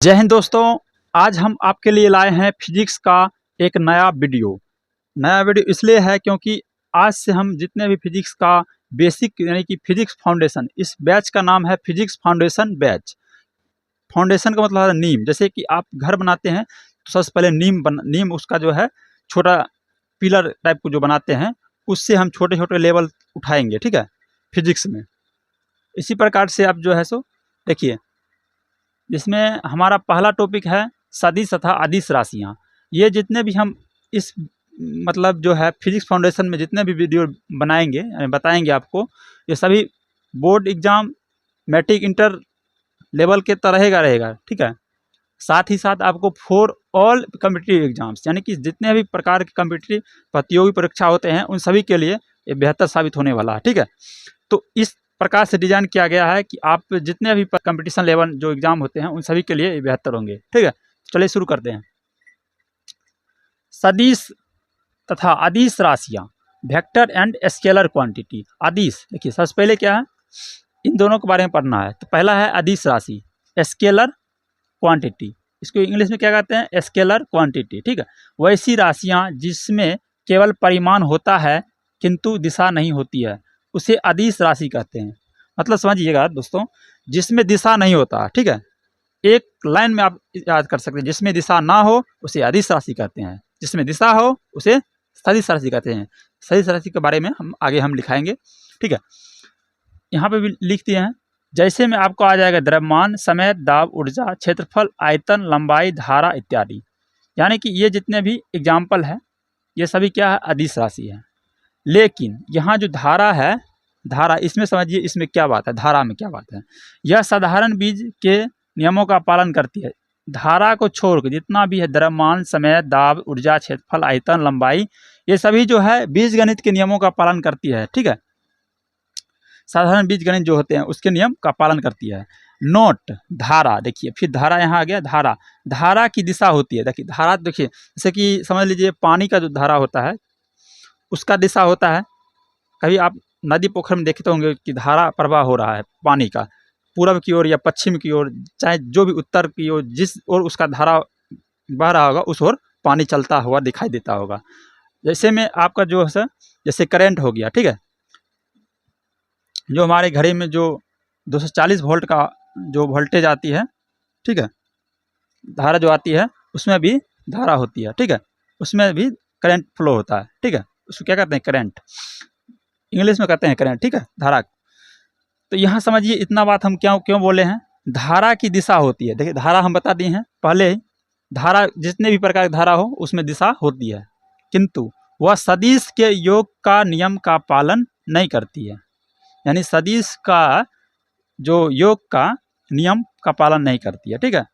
जय हिंद दोस्तों। आज हम आपके लिए लाए हैं फिजिक्स का एक नया वीडियो इसलिए है क्योंकि आज से हम जितने भी फिजिक्स का बेसिक यानी कि फिजिक्स फाउंडेशन, इस बैच का नाम है फिजिक्स फाउंडेशन बैच। फाउंडेशन का मतलब है नींव। जैसे कि आप घर बनाते हैं तो सबसे पहले नींव उसका जो है छोटा पिलर टाइप को जो बनाते हैं, उससे हम छोटे छोटे लेवल उठाएंगे, ठीक है, फिजिक्स में। इसी प्रकार से आप जो है सो देखिए, जिसमें हमारा पहला टॉपिक है सदिश तथा अदिश राशियाँ। ये जितने भी हम इस मतलब जो है फिजिक्स फाउंडेशन में जितने भी वीडियो बनाएंगे यानी बताएंगे आपको, ये सभी board exam, matric, inter level के तरह रहेगा, ठीक है। साथ ही साथ आपको फॉर ऑल कम्पिटिटिव एग्जाम्स यानी कि जितने भी प्रकार के कम्पिटिटिव प्रतियोगी परीक्षा होते हैं उन सभी के लिए ये बेहतर साबित होने वाला है, ठीक है। तो इस प्रकार से डिजाइन किया गया है कि आप जितने भी कंपटीशन लेवल जो एग्जाम होते हैं उन सभी के लिए बेहतर होंगे, ठीक है। चलिए शुरू करते हैं। सदिश तथा अदिश राशियां, वेक्टर एंड स्केलर क्वांटिटी। अदिश देखिए, सबसे पहले क्या है, इन दोनों के बारे में पढ़ना है। तो पहला है अदिश राशि, स्केलर क्वांटिटी। इसको इंग्लिश में क्या कहते हैं, स्केलर क्वांटिटी, ठीक है। वैसी राशियां जिसमें केवल परिमाण होता है किंतु दिशा नहीं होती है, उसे अदिश राशि कहते हैं। मतलब समझिएगा दोस्तों, जिसमें दिशा नहीं होता, ठीक है, एक लाइन में आप याद कर सकते हैं, जिसमें दिशा ना हो उसे अदिश राशि कहते हैं, जिसमें दिशा हो उसे सदिश राशि कहते हैं। सदिश राशि के बारे में हम आगे लिखाएंगे, ठीक है। यहाँ पे भी लिख दिए हैं, जैसे में आपको आ जाएगा द्रव्यमान, समय, दाब, ऊर्जा, क्षेत्रफल, आयतन, लंबाई, धारा इत्यादि। यानी कि ये जितने भी एग्जाम्पल है ये सभी क्या है, अदिश राशि है। लेकिन यहाँ जो धारा है, धारा इसमें समझिए इसमें क्या बात है, धारा में क्या बात है। यह साधारण बीज के नियमों का पालन करती है। धारा को छोड़कर जितना भी है द्रव्यमान, समय, दाब, ऊर्जा, क्षेत्रफल, आयतन, लंबाई, ये सभी जो है बीजगणित के नियमों का पालन करती है, ठीक है। साधारण बीजगणित जो होते हैं उसके नियम का पालन करती है। नोट, धारा देखिए, फिर धारा यहाँ आ गया। धारा की दिशा होती है। देखिए धारा, देखिए जैसे कि समझ लीजिए पानी का जो धारा होता है उसका दिशा होता है। कभी आप नदी पोखर में देखते होंगे कि धारा प्रवाह हो रहा है पानी का, पूर्व की ओर या पश्चिम की ओर, चाहे जो भी उत्तर की ओर, जिस ओर उसका धारा बह रहा होगा उस ओर पानी चलता हुआ दिखाई देता होगा। जैसे में आपका जो है जैसे करंट हो गया, ठीक है, जो हमारे घड़ी में जो 240 वोल्ट का जो वोल्टेज आती है, ठीक है, धारा जो आती है उसमें भी धारा होती है, ठीक है, उसमें भी करंट फ्लो होता है, ठीक है। उसको क्या कहते हैं, करंट, इंग्लिश में कहते हैं करंट, ठीक है, धारा। तो यहाँ समझिए इतना बात हम क्यों बोले हैं, धारा की दिशा होती है। देखिए धारा हम बता दिए हैं पहले ही, धारा जितने भी प्रकार की धारा हो उसमें दिशा होती है, किंतु वह सदिश के योग का नियम का पालन नहीं करती है। यानी सदिश का जो योग का नियम का पालन नहीं करती है, ठीक है।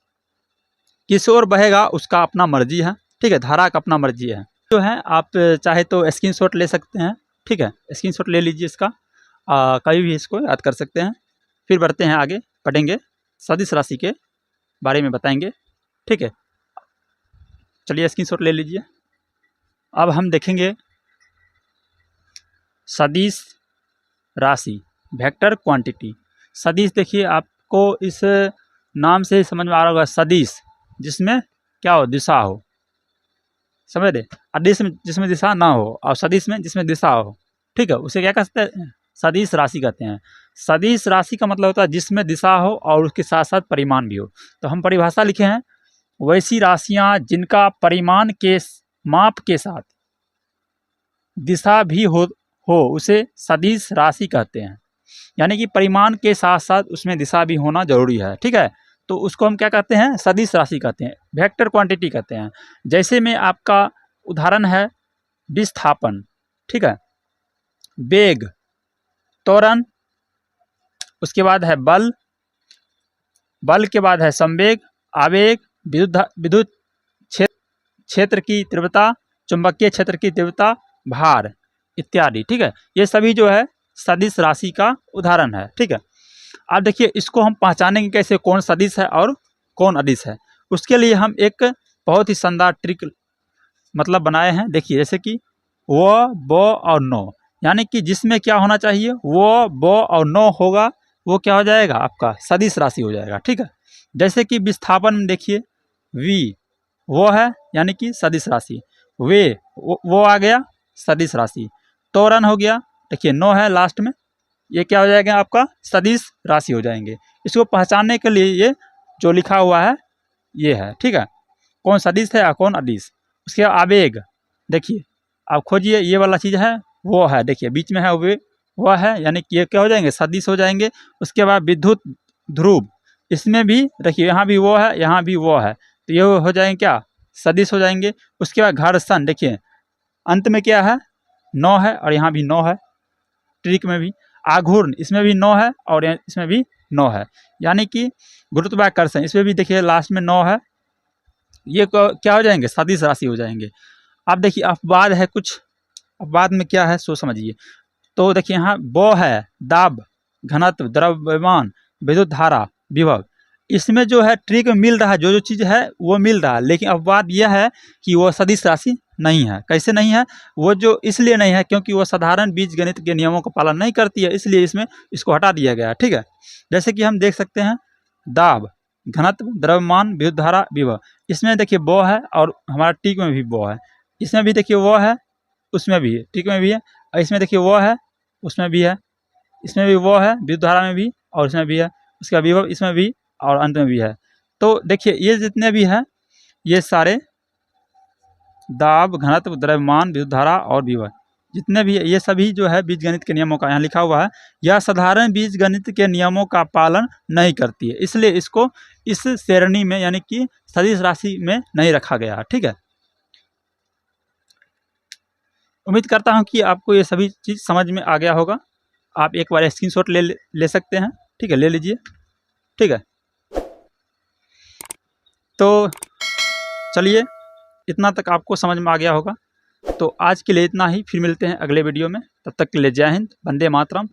किस ओर बहेगा उसका अपना मर्जी है, ठीक है, धारा का अपना मर्जी है। जो है आप चाहे तो स्क्रीनशॉट ले सकते हैं, ठीक है, स्क्रीनशॉट ले लीजिए इसका, कभी भी इसको याद कर सकते हैं। फिर बढ़ते हैं आगे, पढ़ेंगे सदिश राशि के बारे में बताएंगे, ठीक है। चलिए स्क्रीनशॉट ले लीजिए। अब हम देखेंगे सदिश राशि, वेक्टर क्वांटिटी। सदिश देखिए आपको इस नाम से ही समझ में आ रहा होगा, सदिश जिसमें क्या हो, दिशा हो, समझ रहे। अदिश में जिसमें दिशा ना हो और सदिश में जिसमें दिशा हो, ठीक है, उसे क्या कहते हैं, सदिश राशि कहते हैं। सदिश राशि का मतलब होता है जिसमें दिशा हो और उसके साथ साथ परिमाण भी हो। तो हम परिभाषा लिखे हैं, वैसी राशियां जिनका परिमाण के माप के साथ दिशा भी हो उसे सदिश राशि कहते हैं। यानी कि परिमाण के साथ साथ उसमें दिशा भी होना जरूरी है, ठीक है। तो उसको हम क्या कहते हैं, सदिश राशि कहते हैं, वेक्टर क्वांटिटी कहते हैं। जैसे में आपका उदाहरण है विस्थापन, ठीक है, वेग, त्वरण, उसके बाद है बल, बल के बाद है संवेग, आवेग, विद्युत क्षेत्र की तीव्रता, चुंबकीय क्षेत्र की तीव्रता, भार इत्यादि, ठीक है। ये सभी जो है सदिश राशि का उदाहरण है, ठीक है। अब देखिए इसको हम पहचानेंगे कैसे, कौन सदिश है और कौन अदिश है। उसके लिए हम एक बहुत ही शानदार ट्रिक मतलब बनाए हैं। देखिए जैसे कि वो, ब और नो, यानी कि जिसमें क्या होना चाहिए, वो, ब और नो होगा वो क्या हो जाएगा आपका सदिश राशि हो जाएगा। ठीक है, जैसे कि विस्थापन में देखिए v वो है यानी कि सदिश राशि, वे वो आ गया सदिश राशि, त्वरण हो गया, देखिए 9 है लास्ट में, ये क्या हो जाएगा आपका सदिश राशि हो जाएंगे। इसको पहचानने के लिए ये जो लिखा हुआ है ये है। ठीक है, कौन सदिश है और कौन अदिश। उसके आवेग देखिए आप खोजिए, ये वाला चीज़ है वो है, देखिए बीच में है वो है यानी कि ये क्या हो जाएंगे सदिश हो जाएंगे। उसके बाद विद्युत ध्रुव, इसमें भी देखिए यहाँ भी वो है यहाँ भी वो है, तो ये हो जाएंगे क्या सदिश हो जाएंगे। उसके बाद घर्षण देखिए अंत में क्या है 9 है और यहाँ भी 9 है, ट्रिक में भी आघूर्ण इसमें भी 9 है और इसमें भी 9 है, यानी कि गुरुत्वाकर्षण इसमें भी देखिए लास्ट में 9 है, ये क्या हो जाएंगे सदिश राशि हो जाएंगे। अब देखिए अपवाद है कुछ, अपवाद में क्या है सो समझिए। तो देखिए यहाँ बो है दाब घनत्व द्रव्यमान विद्युत धारा विभव, इसमें जो है ट्रिक में मिल रहा है जो चीज़ है वो मिल रहा है, लेकिन अपवाद यह है कि वो सदिश राशि नहीं है। कैसे नहीं है, वो जो इसलिए नहीं है क्योंकि वो साधारण बीज गणित के नियमों का पालन नहीं करती है, इसलिए इसमें इसको हटा दिया गया है। ठीक है, जैसे कि हम देख सकते हैं दाब घनत्व द्रव्यमान विद्युत धारा विभव, इसमें देखिए बो है और हमारा टिक में भी बो है, इसमें भी देखिए वो है उसमें भी है, टिक में भी है, और इसमें देखिए वो है उसमें भी है, इसमें भी वो है विद्युत धारा में भी और इसमें भी है, उसका विभव इसमें भी और अंत में भी है। तो देखिए ये जितने भी हैं ये सारे दाब घनत्व द्रव्यमान विद्युत धारा और विभव जितने भी ये सभी जो है बीजगणित के नियमों का यहाँ लिखा हुआ है, यह साधारण बीजगणित के नियमों का पालन नहीं करती है, इसलिए इसको इस श्रेणी में यानी कि सदिश राशि में नहीं रखा गया है। ठीक है, उम्मीद करता हूँ कि आपको ये सभी चीज़ समझ में आ गया होगा। आप एक बार स्क्रीनशॉट ले सकते हैं। ठीक है, ले लीजिए। ठीक है, तो चलिए इतना तक आपको समझ में आ गया होगा। तो आज के लिए इतना ही, फिर मिलते हैं अगले वीडियो में, तब तक के लिए जय हिंद, वंदे मातरम।